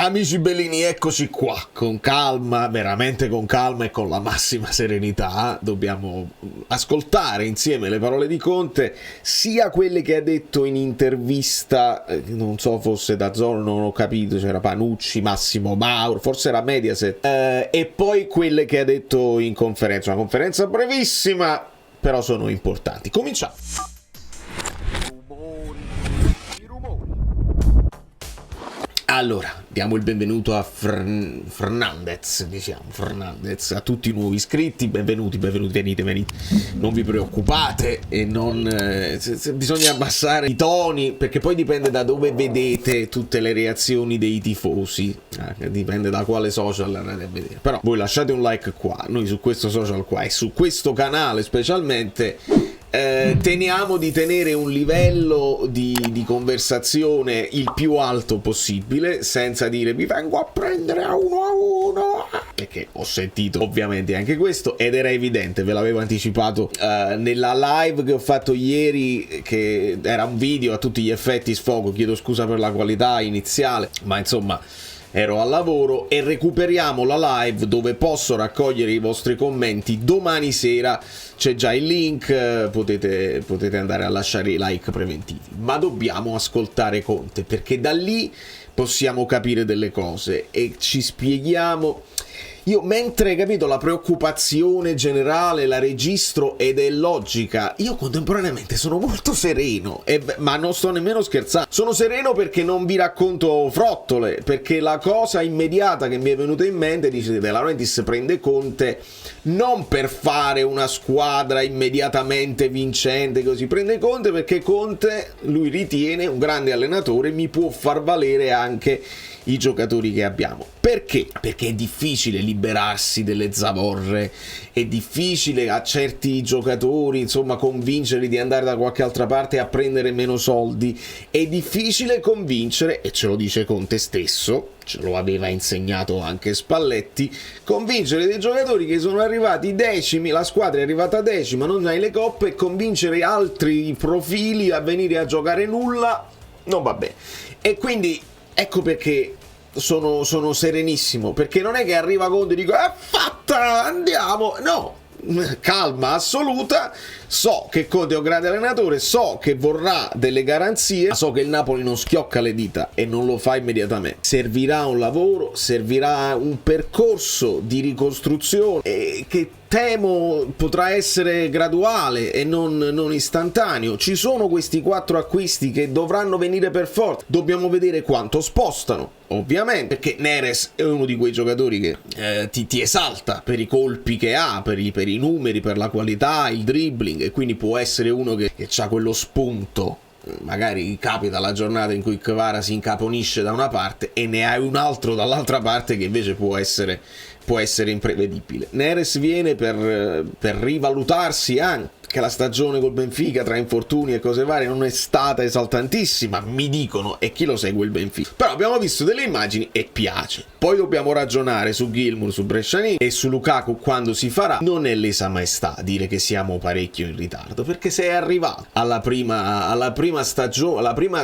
Amici bellini, eccoci qua, con calma, veramente con calma e con la massima serenità. Dobbiamo ascoltare insieme le parole di Conte, sia quelle che ha detto in intervista, non so fosse da Zoro, non ho capito, c'era Panucci, Massimo Mauro, forse era Mediaset, e poi quelle che ha detto in conferenza, una conferenza brevissima, però sono importanti. Cominciamo. Allora, diamo il benvenuto a Fernandez, a tutti i nuovi iscritti, benvenuti, venite, non vi preoccupate e non bisogna abbassare i toni, perché poi dipende da dove vedete tutte le reazioni dei tifosi, dipende da quale social andate a vedere, però voi lasciate un like qua, noi su questo social qua e su questo canale specialmente teniamo di tenere un livello di conversazione il più alto possibile, senza dire vi vengo a prendere a uno, perché ho sentito ovviamente anche questo ed era evidente, ve l'avevo anticipato nella live che ho fatto ieri, che era un video a tutti gli effetti sfogo, chiedo scusa per la qualità iniziale, ma insomma ero al lavoro, e recuperiamo la live dove posso raccogliere i vostri commenti domani sera. C'è già il link, potete andare a lasciare i like preventivi, ma dobbiamo ascoltare Conte, perché da lì possiamo capire delle cose e ci spieghiamo. Io, mentre, capito, la preoccupazione generale la registro ed è logica, io contemporaneamente sono molto sereno, ma non sto nemmeno scherzando. Sono sereno perché non vi racconto frottole, perché la cosa immediata che mi è venuta in mente, dice De Laurentiis prende Conte non per fare una squadra immediatamente vincente, così prende Conte perché Conte, lui ritiene, un grande allenatore, mi può far valere anche i giocatori che abbiamo. Perché? Perché è difficile liberarsi delle zavorre, è difficile a certi giocatori, insomma, convincerli di andare da qualche altra parte a prendere meno soldi, è difficile convincere, e ce lo dice Conte stesso, ce lo aveva insegnato anche Spalletti, convincere dei giocatori che sono arrivati decimi, la squadra è arrivata decima, non hai le coppe, e convincere altri profili a venire a giocare nulla non va bene. E quindi ecco perché sono serenissimo, perché non è che arriva Conte e dico è fatta, andiamo, no, calma assoluta. So che Conte è un grande allenatore, so che vorrà delle garanzie, so che il Napoli non schiocca le dita e non lo fa immediatamente. Servirà un lavoro, servirà un percorso di ricostruzione che temo potrà essere graduale e non istantaneo. Ci sono questi 4 acquisti che dovranno venire per forza, dobbiamo vedere quanto spostano, ovviamente, perché Neres è uno di quei giocatori che ti esalta per i colpi che ha, per i numeri, per la qualità, il dribbling, e quindi può essere uno che ha quello spunto. Magari capita la giornata in cui Kvara si incaponisce da una parte e ne hai un altro dall'altra parte che invece può essere imprevedibile. Neres viene per rivalutarsi anche, che la stagione col Benfica tra infortuni e cose varie non è stata esaltantissima, mi dicono, e chi lo segue il Benfica. Però abbiamo visto delle immagini e piace. Poi dobbiamo ragionare su Gilmour, su Bresciani e su Lukaku quando si farà. Non è lesa maestà dire che siamo parecchio in ritardo, perché sei arrivato alla prima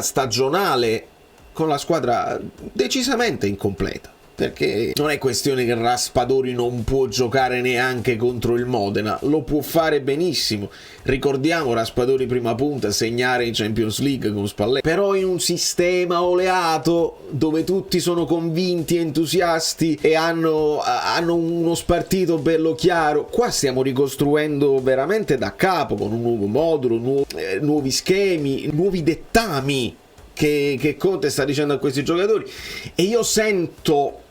stagionale con la squadra decisamente incompleta. Perché non è questione che Raspadori non può giocare neanche contro il Modena, lo può fare benissimo. Ricordiamo Raspadori prima punta, segnare in Champions League con Spalletti, però in un sistema oleato dove tutti sono convinti, entusiasti e hanno uno spartito bello chiaro. Qua stiamo ricostruendo veramente da capo, con un nuovo modulo, nuovi schemi, nuovi dettami che Conte sta dicendo a questi giocatori, e io sento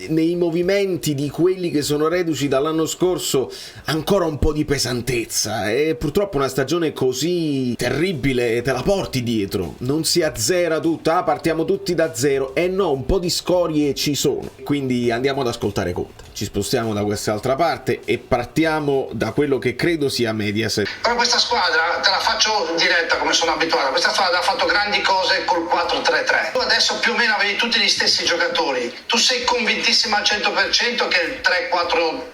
nei movimenti di quelli che sono reduci dall'anno scorso ancora un po' di pesantezza, e purtroppo una stagione così terribile te la porti dietro, non si azzera tutta, partiamo tutti da zero, e no, un po' di scorie ci sono. Quindi andiamo ad ascoltare Conte, ci spostiamo da quest'altra parte e partiamo da quello che credo sia Mediaset. Però questa squadra, te la faccio diretta come sono abituato, questa squadra ha fatto grandi cose col 4-3-3. Tu adesso più o meno avevi tutti gli stessi giocatori, tu sei convintissima al 100% che il 3-4-3,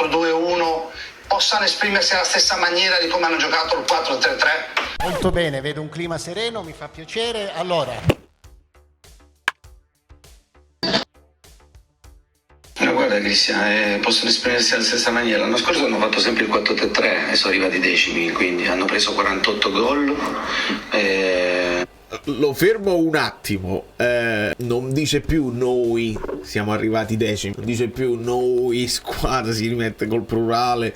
3-4-2-1 possano esprimersi alla stessa maniera di come hanno giocato il 4-3-3? Molto bene, vedo un clima sereno, mi fa piacere. Allora, guarda Cristian, possono esprimersi alla stessa maniera. L'anno scorso hanno fatto sempre il 4-3-3 e sono arrivati decimi, quindi hanno preso 48 gol. Lo fermo un attimo, non dice più noi siamo arrivati decimi, non dice più noi squadra, si rimette col plurale,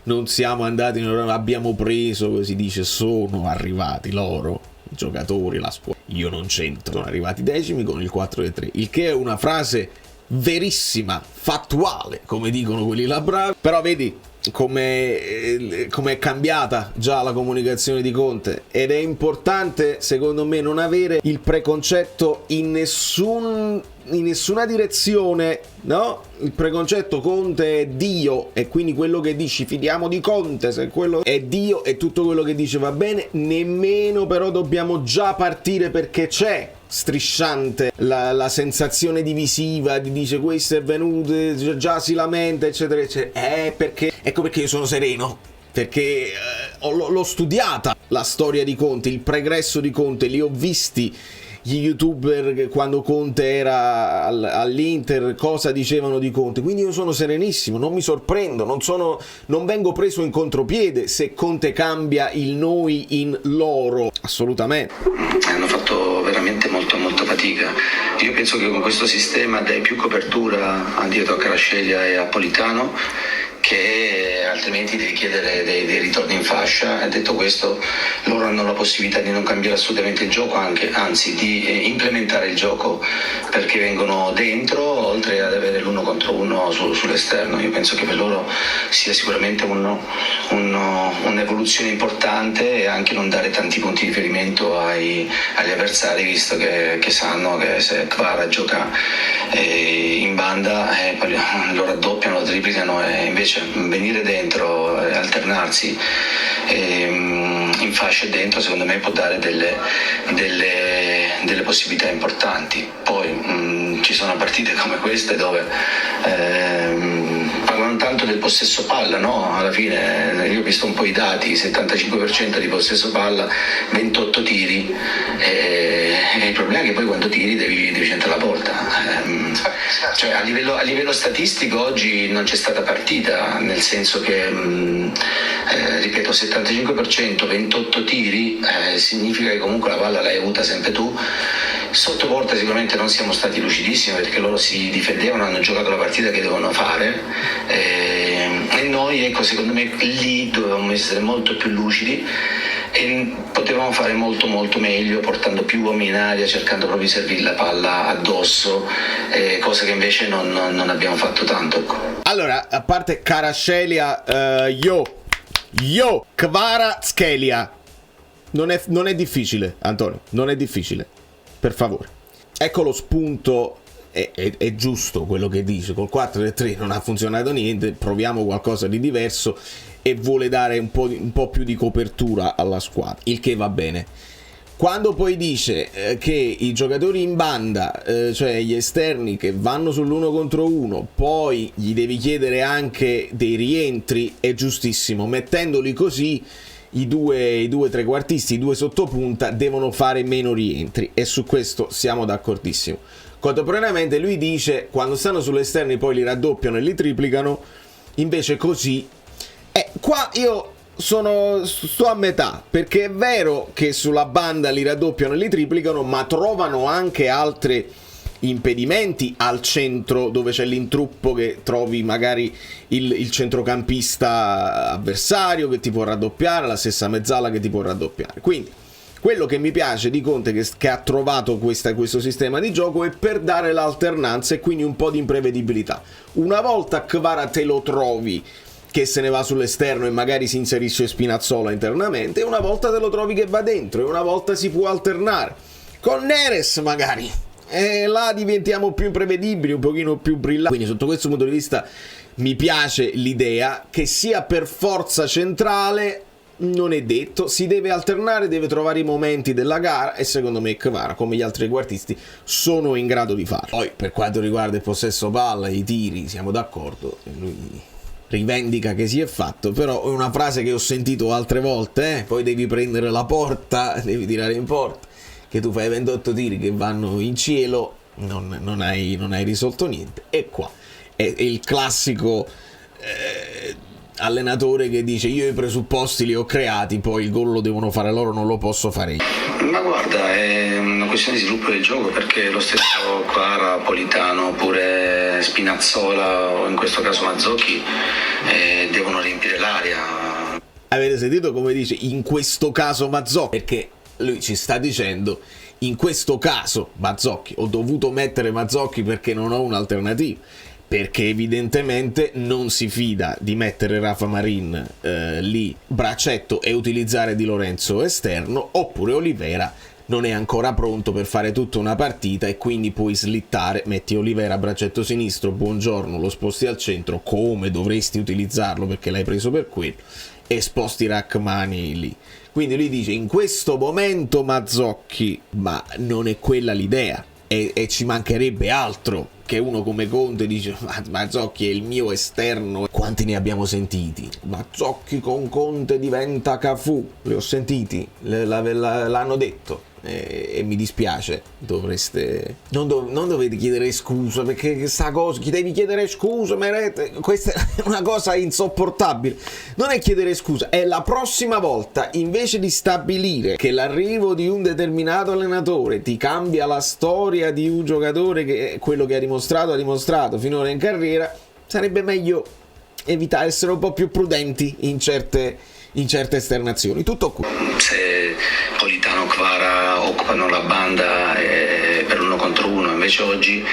non siamo andati, abbiamo preso, così dice, sono arrivati loro, i giocatori, la squadra, io non c'entro, sono arrivati decimi con il 4-3, il che è una frase verissima, fattuale, come dicono quelli là bravi, però vedi come è cambiata già la comunicazione di Conte, ed è importante secondo me non avere il preconcetto in nessuna direzione, no? Il preconcetto Conte è Dio e quindi quello che dici fidiamo di Conte, se quello è Dio e tutto quello che dice va bene, nemmeno però dobbiamo già partire perché c'è strisciante la sensazione divisiva di dice questo è venuto, già si lamenta eccetera eccetera, perché ecco perché io sono sereno, perché l'ho studiata la storia di Conte, il pregresso di Conte, li ho visti gli youtuber quando Conte era all'Inter, cosa dicevano di Conte, quindi io sono serenissimo, non mi sorprendo, non vengo preso in contropiede se Conte cambia il noi in loro, assolutamente. Hanno fatto veramente molto fatica. Io penso che con questo sistema dai più copertura dietro a Kvaratskhelia e a Politano, che altrimenti devi chiedere dei ritorni in fascia, e detto questo loro hanno la possibilità di non cambiare assolutamente il gioco, anzi di implementare il gioco perché vengono dentro, oltre ad avere l'uno contro uno sull'esterno. Io penso che per loro sia sicuramente un'evoluzione importante, e anche non dare tanti punti di riferimento agli avversari, visto che sanno che se Kvara gioca in banda poi lo raddoppiano, lo triplicano, e invece venire dentro, alternarsi in fascia e dentro, secondo me può dare delle possibilità importanti. Poi ci sono partite come queste dove parlano tanto del possesso palla, no? Alla fine io ho visto un po' i dati, 75% di possesso palla, 28 tiri, e il problema è che poi quando tiri devi centrare la porta. Cioè a livello statistico oggi non c'è stata partita, nel senso che ripeto, 75%, 28 tiri, significa che comunque la palla l'hai avuta sempre tu. Sotto porta sicuramente non siamo stati lucidissimi, perché loro si difendevano, hanno giocato la partita che devono fare, e noi, ecco, secondo me lì dovevamo essere molto più lucidi e potevamo fare molto meglio, portando più uomini in aria, cercando proprio di servire la palla addosso, cosa che invece non abbiamo fatto tanto, ecco. Allora, a parte Kvaratskhelia, Kvaratskhelia non è difficile, Antonio, non è difficile, per favore. Ecco lo spunto, è giusto quello che dice, col 4-3 non ha funzionato niente, proviamo qualcosa di diverso, e vuole dare un po' più di copertura alla squadra, il che va bene. Quando poi dice che i giocatori in banda, cioè gli esterni che vanno sull'uno contro uno, poi gli devi chiedere anche dei rientri, è giustissimo, mettendoli così i due trequartisti, i due sottopunta devono fare meno rientri, e su questo siamo d'accordissimo. Contemporaneamente lui dice quando stanno sull'esterni poi li raddoppiano e li triplicano, invece così qua io sto a metà, perché è vero che sulla banda li raddoppiano e li triplicano, ma trovano anche altri impedimenti al centro, dove c'è l'intruppo, che trovi magari il centrocampista avversario che ti può raddoppiare, la stessa mezzala che ti può raddoppiare. Quindi quello che mi piace di Conte che ha trovato questo sistema di gioco è per dare l'alternanza e quindi un po' di imprevedibilità. Una volta Kvara te lo trovi che se ne va sull'esterno e magari si inserisce Spinazzola internamente, e una volta te lo trovi che va dentro, e una volta si può alternare con Neres magari, e là diventiamo più imprevedibili, un pochino più brillanti. Quindi sotto questo punto di vista mi piace l'idea che sia per forza centrale, non è detto, si deve alternare, deve trovare i momenti della gara, e secondo me Kvara, come gli altri trequartisti, sono in grado di farlo. Poi per quanto riguarda il possesso palla, i tiri, siamo d'accordo, lui rivendica che si è fatto, però è una frase che ho sentito altre volte, poi devi prendere la porta, devi tirare in porta, che tu fai 28 tiri che vanno in cielo, non hai risolto niente. E qua è il classico allenatore che dice io i presupposti li ho creati, poi il gol lo devono fare loro, non lo posso fare io. Ma guarda, è una questione di sviluppo del gioco, perché lo stesso Kvara, Politano oppure Spinazzola o in questo caso Mazzocchi devono riempire l'area. Avete sentito come dice in questo caso Mazzocchi? Perché lui ci sta dicendo in questo caso Mazzocchi, ho dovuto mettere Mazzocchi perché non ho un'alternativa, perché evidentemente non si fida di mettere Rafa Marin lì braccetto e utilizzare Di Lorenzo esterno, oppure Olivera non è ancora pronto per fare tutta una partita e quindi puoi slittare, metti Olivera braccetto sinistro, Buongiorno lo sposti al centro come dovresti utilizzarlo perché l'hai preso per quello, e sposti Rachmani lì. Quindi lui dice in questo momento Mazzocchi, ma non è quella l'idea, e ci mancherebbe altro che uno come Conte dice Mazzocchi è il mio esterno. Quanti ne abbiamo sentiti? Mazzocchi con Conte diventa Cafù, li ho sentiti, l'hanno detto. E mi dispiace, non dovete chiedere scusa, perché questa cosa, chi devi chiedere scusa, questa è una cosa insopportabile. Non è chiedere scusa, è la prossima volta, invece di stabilire che l'arrivo di un determinato allenatore ti cambia la storia di un giocatore, che quello che ha dimostrato finora in carriera, sarebbe meglio evitare, essere un po' più prudenti in certe esternazioni. Tutto qui. Se Politano, Kvara occupano la banda per 1 contro 1, invece oggi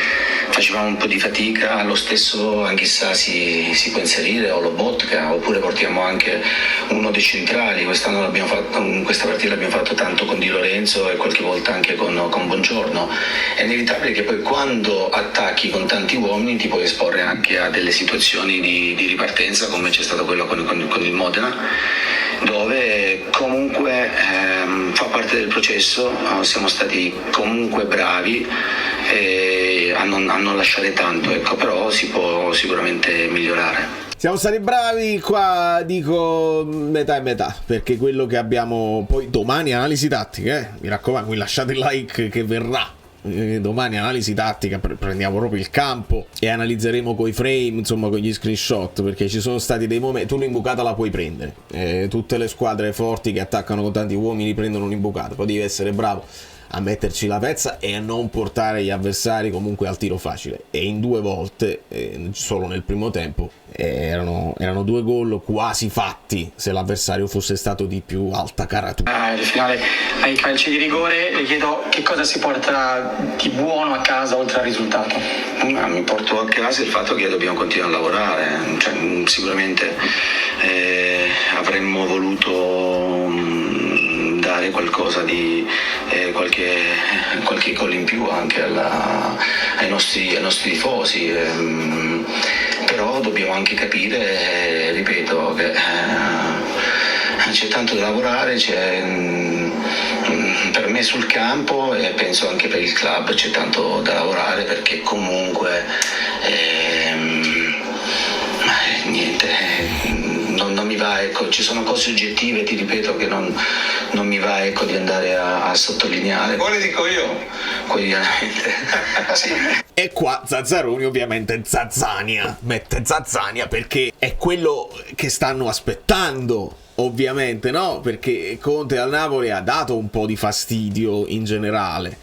facevamo un po' di fatica, lo stesso anche si può inserire o Lobotka, oppure portiamo anche uno dei centrali. Quest'anno in questa partita l'abbiamo fatto tanto con Di Lorenzo e qualche volta anche con Buongiorno. È inevitabile che poi quando attacchi con tanti uomini ti puoi esporre anche a delle situazioni di ripartenza, come c'è stato quello con il Modena, dove comunque fa parte del processo. Siamo stati comunque bravi a non lasciare tanto, ecco, però si può sicuramente migliorare. Siamo stati bravi, qua dico metà e metà, perché quello che abbiamo poi domani analisi tattica, mi raccomando, qui lasciate il like che verrà. Domani analisi tattica, prendiamo proprio il campo e analizzeremo coi frame, insomma con gli screenshot, perché ci sono stati dei momenti. Tu l'imbucata la puoi prendere, tutte le squadre forti che attaccano con tanti uomini prendono un'imbucata, poi devi essere bravo a metterci la pezza e a non portare gli avversari comunque al tiro facile. E in 2 volte, solo nel primo tempo, erano 2 gol quasi fatti se l'avversario fosse stato di più alta caratura. Nel finale ai calci di rigore le chiedo che cosa si porta di buono a casa oltre al risultato. Mi porto a casa il fatto che dobbiamo continuare a lavorare, sicuramente avremmo voluto dare qualcosa di qualche gol in più anche ai nostri tifosi, però dobbiamo anche capire, ripeto, che c'è tanto da lavorare, per me sul campo e penso anche per il club c'è tanto da lavorare, perché comunque non mi va, ecco, ci sono cose oggettive, ti ripeto, che non mi va, ecco, di andare a sottolineare. Poi le dico io. Quotidianamente. Sì. E qua Zazzaroni ovviamente mette Zazzania perché è quello che stanno aspettando, ovviamente, no? Perché Conte al Napoli ha dato un po' di fastidio in generale.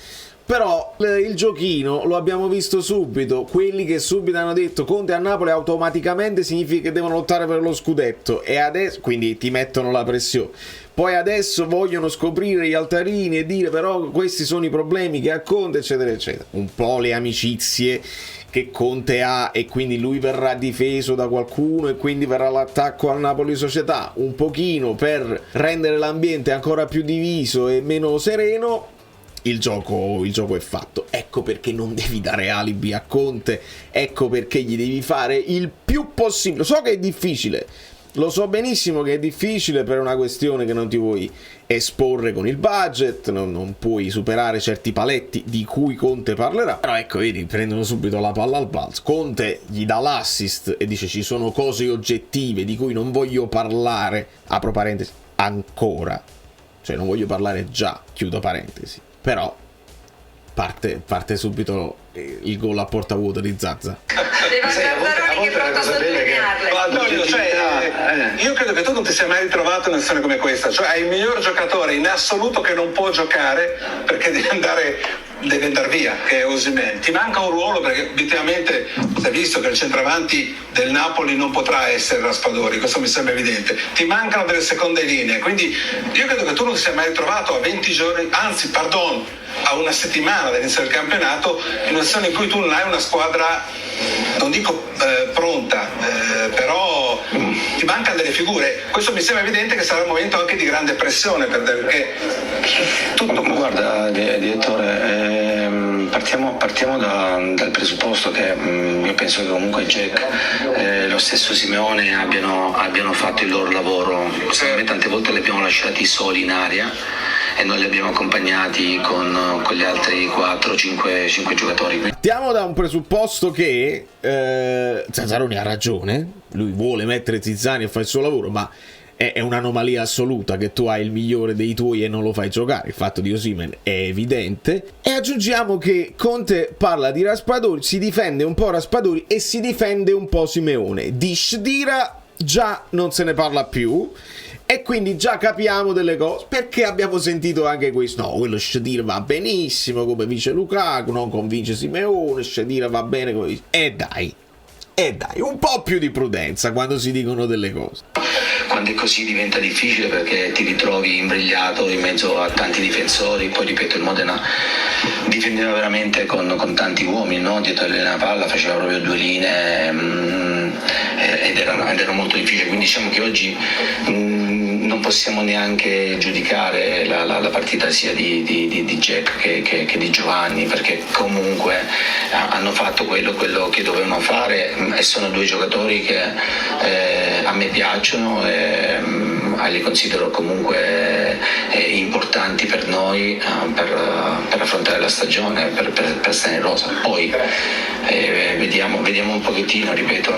Però il giochino lo abbiamo visto subito. Quelli che subito hanno detto Conte a Napoli automaticamente significa che devono lottare per lo scudetto, e adesso quindi ti mettono la pressione. Poi adesso vogliono scoprire gli altarini e dire però questi sono i problemi che ha Conte, eccetera eccetera. Un po' le amicizie che Conte ha, e quindi lui verrà difeso da qualcuno e quindi verrà l'attacco al Napoli società, un pochino per rendere l'ambiente ancora più diviso e meno sereno. Il gioco è fatto. Ecco perché non devi dare alibi a Conte, ecco perché gli devi fare il più possibile. So che è difficile, lo so benissimo che è difficile, per una questione che non ti vuoi esporre con il budget, non puoi superare certi paletti di cui Conte parlerà. Però ecco, vedi, prendono subito la palla al balzo. Conte gli dà l'assist e dice ci sono cose oggettive di cui non voglio parlare, apro parentesi, ancora, cioè non voglio parlare già, chiudo parentesi. Però parte subito il gol a porta vuota di Zazza. Arriva Zazzaroni Conte è una cosa bella che Antonio, io credo che tu non ti sia mai ritrovato in un'azione come questa, cioè hai il miglior giocatore in assoluto che non può giocare perché deve andare via, che è Osimhen. Ti manca un ruolo perché obiettivamente si è visto che il centravanti del Napoli non potrà essere Raspadori, questo mi sembra evidente. Ti mancano delle seconde linee, quindi io credo che tu non ti sia mai ritrovato a 20 giorni, anzi pardon, a una settimana dall'inizio del campionato in una situazione in cui tu non hai una squadra, non dico pronta, però ti mancano delle figure. Questo mi sembra evidente che sarà un momento anche di grande pressione perché tutto... Guarda direttore, partiamo dal presupposto che io penso che comunque Jack lo stesso Simeone abbiano fatto il loro lavoro. Secondo me tante volte li abbiamo lasciati soli in aria e non li abbiamo accompagnati con gli altri 4-5 giocatori. Partiamo da un presupposto che Zazzaroni ha ragione, lui vuole mettere Zizzani a fare il suo lavoro, ma è un'anomalia assoluta che tu hai il migliore dei tuoi e non lo fai giocare. Il fatto di Osimhen è evidente. E aggiungiamo che Conte parla di Raspadori, si difende un po' Raspadori e si difende un po' Simeone. Di Shdira già non se ne parla più e quindi già capiamo delle cose, perché abbiamo sentito anche questo: no, quello Shdira va benissimo come vice Lukaku, non convince Simeone, Shdira va bene come vice. E dai, un po' più di prudenza quando si dicono delle cose. Quando è così diventa difficile perché ti ritrovi imbrigliato in mezzo a tanti difensori. Poi ripeto, il Modena difendeva veramente con tanti uomini, no? Dietro la palla faceva proprio due linee ed era molto difficile, quindi diciamo che oggi non possiamo neanche giudicare la partita sia di Jack che di Giovanni, perché comunque hanno fatto quello che dovevano fare e sono due giocatori che a me piacciono e li considero comunque importanti per noi per affrontare la stagione, per stare in rosa. Poi vediamo un pochettino, ripeto,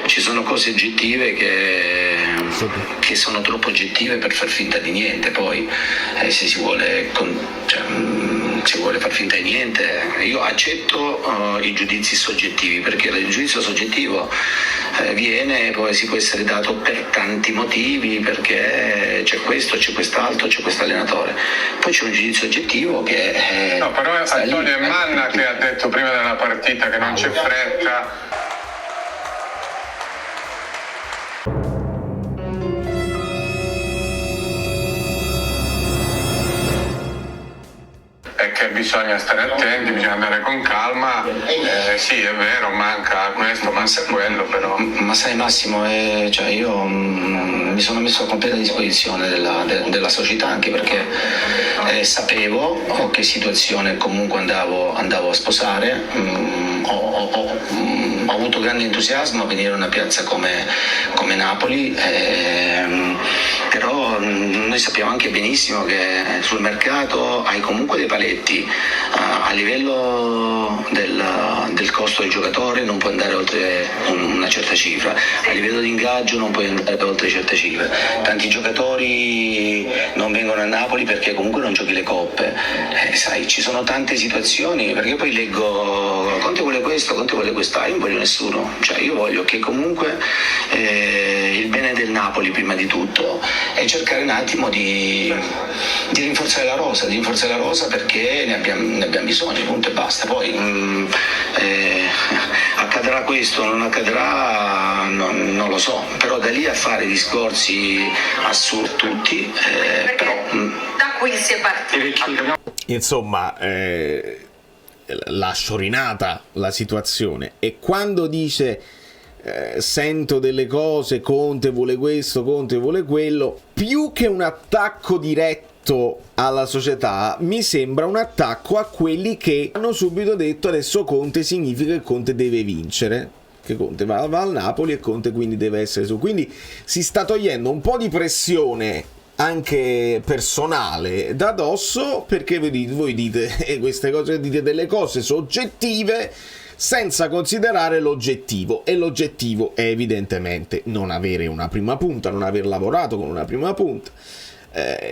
ci sono cose oggettive che sono troppo oggettive per far finta di niente. Poi se si vuole far finta di niente, io accetto i giudizi soggettivi, perché il giudizio soggettivo viene e poi si può essere dato per tanti motivi, perché c'è questo, c'è quest'altro, c'è quest'allenatore. Poi c'è un giudizio oggettivo che no, però Antonio è Manna che ha detto prima della partita che non c'è fretta. Che bisogna stare attenti, bisogna andare con calma. Sì, è vero, manca questo, manca quello, però. Ma sai Massimo, io mi sono messo a completa disposizione della società, anche perché sapevo che situazione comunque andavo a sposare. Ho avuto grande entusiasmo a venire a una piazza come Napoli, però noi sappiamo anche benissimo che sul mercato hai comunque dei paletti. A livello del costo del giocatore non puoi andare oltre una certa cifra, a livello di ingaggio non puoi andare oltre certe cifre. Tanti giocatori non vengono a Napoli perché comunque non giochi le coppe, sai, ci sono tante situazioni, perché poi leggo Conte vuole questo, Conte vuole quest'altro. Io non voglio nessuno, cioè io voglio che comunque il bene del Napoli prima di tutto e cercare un attimo di rinforzare la rosa perché ne abbiamo bisogno, punto e basta. Poi accadrà questo, non accadrà, non lo so, però da lì a fare discorsi assurdi tutti, però da qui si è partiti. Insomma, l'ha sciorinata la situazione, e quando dice sento delle cose, Conte vuole questo, Conte vuole quello, più che un attacco diretto alla società mi sembra un attacco a quelli che hanno subito detto adesso Conte significa che Conte deve vincere, che Conte va al Napoli e Conte quindi deve essere su, quindi si sta togliendo un po' di pressione anche personale da dosso, perché voi dite queste cose, dite delle cose soggettive senza considerare l'oggettivo, e l'oggettivo è evidentemente non avere una prima punta, non aver lavorato con una prima punta,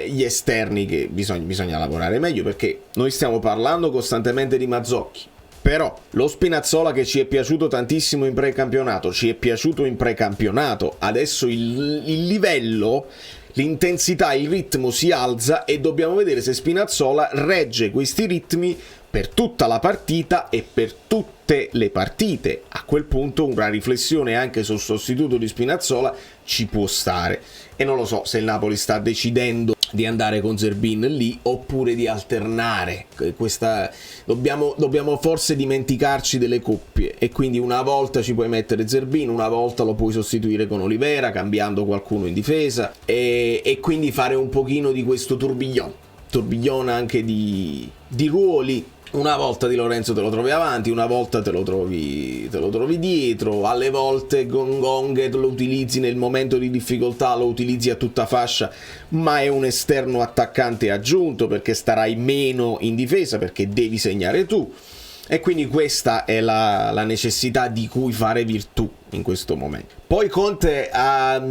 gli esterni che bisogna lavorare meglio, perché noi stiamo parlando costantemente di Mazzocchi, Però lo Spinazzola che ci è piaciuto tantissimo in precampionato, ci è piaciuto in precampionato, adesso il livello, l'intensità, il ritmo si alza e dobbiamo vedere se Spinazzola regge questi ritmi per tutta la partita e per tutte le partite. A quel punto una riflessione anche sul sostituto di Spinazzola ci può stare, e non lo so se il Napoli sta decidendo di andare con Zerbin lì oppure di alternare. Dobbiamo forse dimenticarci delle coppie, e quindi una volta ci puoi mettere Zerbin, una volta lo puoi sostituire con Olivera cambiando qualcuno in difesa, e quindi fare un pochino di questo tourbillon anche di ruoli. Una volta Di Lorenzo te lo trovi avanti, una volta te lo trovi dietro, alle volte Gong lo utilizzi nel momento di difficoltà, lo utilizzi a tutta fascia, ma è un esterno attaccante aggiunto perché starai meno in difesa, perché devi segnare tu, e quindi questa è la necessità di cui fare virtù in questo momento. Poi Conte ha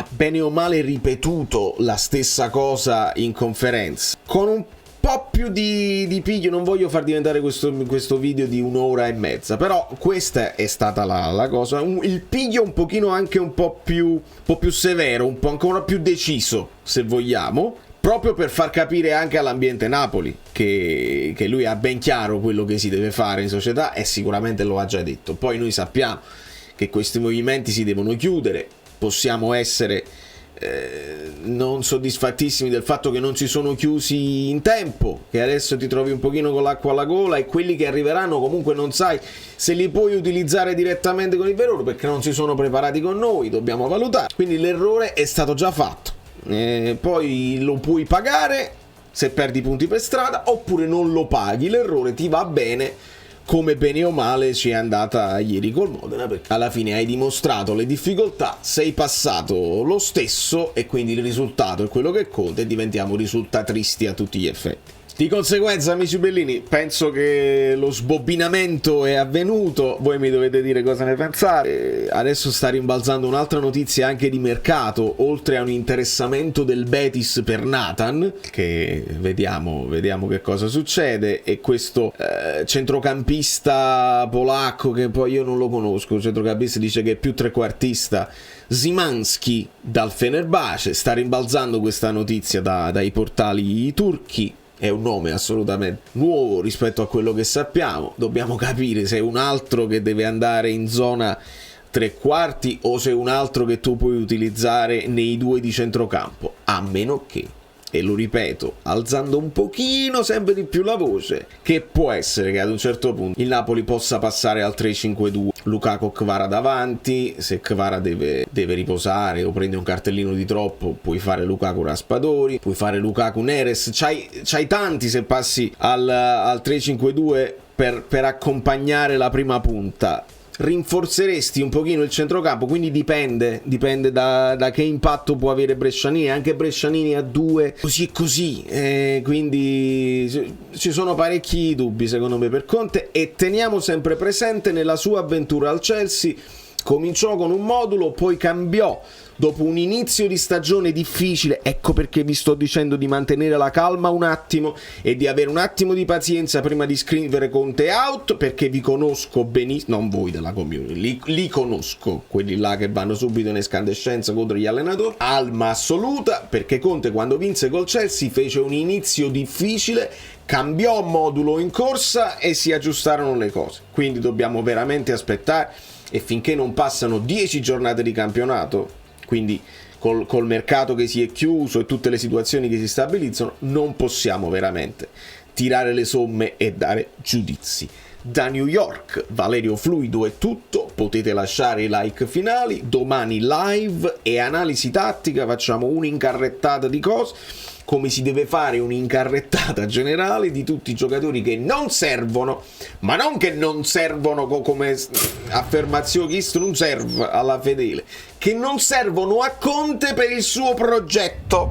bene o male ripetuto la stessa cosa in conferenza, con un po' più di piglio. Non voglio far diventare questo video di 1 ora e mezza, però questa è stata la cosa, il piglio un pochino anche un po' più severo, un po' ancora più deciso se vogliamo, proprio per far capire anche all'ambiente Napoli che lui ha ben chiaro quello che si deve fare in società, e sicuramente lo ha già detto. Poi noi sappiamo che questi movimenti si devono chiudere, possiamo essere non soddisfattissimi del fatto che non si sono chiusi in tempo, che adesso ti trovi un pochino con l'acqua alla gola, e quelli che arriveranno comunque non sai se li puoi utilizzare direttamente con il Verona perché non si sono preparati con noi, dobbiamo valutare. Quindi l'errore è stato già fatto, poi lo puoi pagare se perdi punti per strada, oppure non lo paghi, l'errore ti va bene, come bene o male ci è andata ieri col Modena, perché alla fine hai dimostrato le difficoltà, sei passato lo stesso, e quindi il risultato è quello che conta, e diventiamo risultatristi a tutti gli effetti. Di conseguenza, amici bellini, penso che lo sbobbinamento è avvenuto, voi mi dovete dire cosa ne pensate. Adesso sta rimbalzando un'altra notizia anche di mercato, oltre a un interessamento del Betis per Nathan, che vediamo che cosa succede, e questo centrocampista polacco, che poi io non lo conosco, il centrocampista dice che è più trequartista, Szymanski dal Fenerbahce. Sta rimbalzando questa notizia dai portali turchi. È un nome assolutamente nuovo rispetto a quello che sappiamo. Dobbiamo capire se è un altro che deve andare in zona tre quarti o se è un altro che tu puoi utilizzare nei due di centrocampo, a meno che, e lo ripeto alzando un pochino sempre di più la voce, che può essere che ad un certo punto il Napoli possa passare al 3-5-2, Lukaku Kvara davanti. Se Kvara deve riposare o prende un cartellino di troppo, puoi fare Lukaku Raspadori, puoi fare Lukaku Neres, c'hai tanti se passi al 3-5-2 per accompagnare la prima punta. Rinforzeresti un pochino il centrocampo, quindi dipende da che impatto può avere Brescianini. Anche Brescianini a 2 così e così, quindi ci sono parecchi dubbi secondo me per Conte. E teniamo sempre presente, nella sua avventura al Chelsea cominciò con un modulo, poi cambiò dopo un inizio di stagione difficile. Ecco perché vi sto dicendo di mantenere la calma un attimo e di avere un attimo di pazienza prima di scrivere Conte out, perché vi conosco benissimo, non voi della community, li conosco, quelli là che vanno subito in escandescenza contro gli allenatori, alma assoluta, perché Conte quando vinse col Chelsea fece un inizio difficile, cambiò modulo in corsa e si aggiustarono le cose. Quindi dobbiamo veramente aspettare, e finché non passano 10 giornate di campionato, quindi col mercato che si è chiuso e tutte le situazioni che si stabilizzano, non possiamo veramente tirare le somme e dare giudizi. Da New York, Valerio Fluido è tutto, potete lasciare i like finali, domani live e analisi tattica, facciamo un'incarrettata di cose, come si deve fare un'incarrettata generale di tutti i giocatori che non servono, ma non che non servono come affermazione che non serve alla fedele, che non servono a Conte per il suo progetto.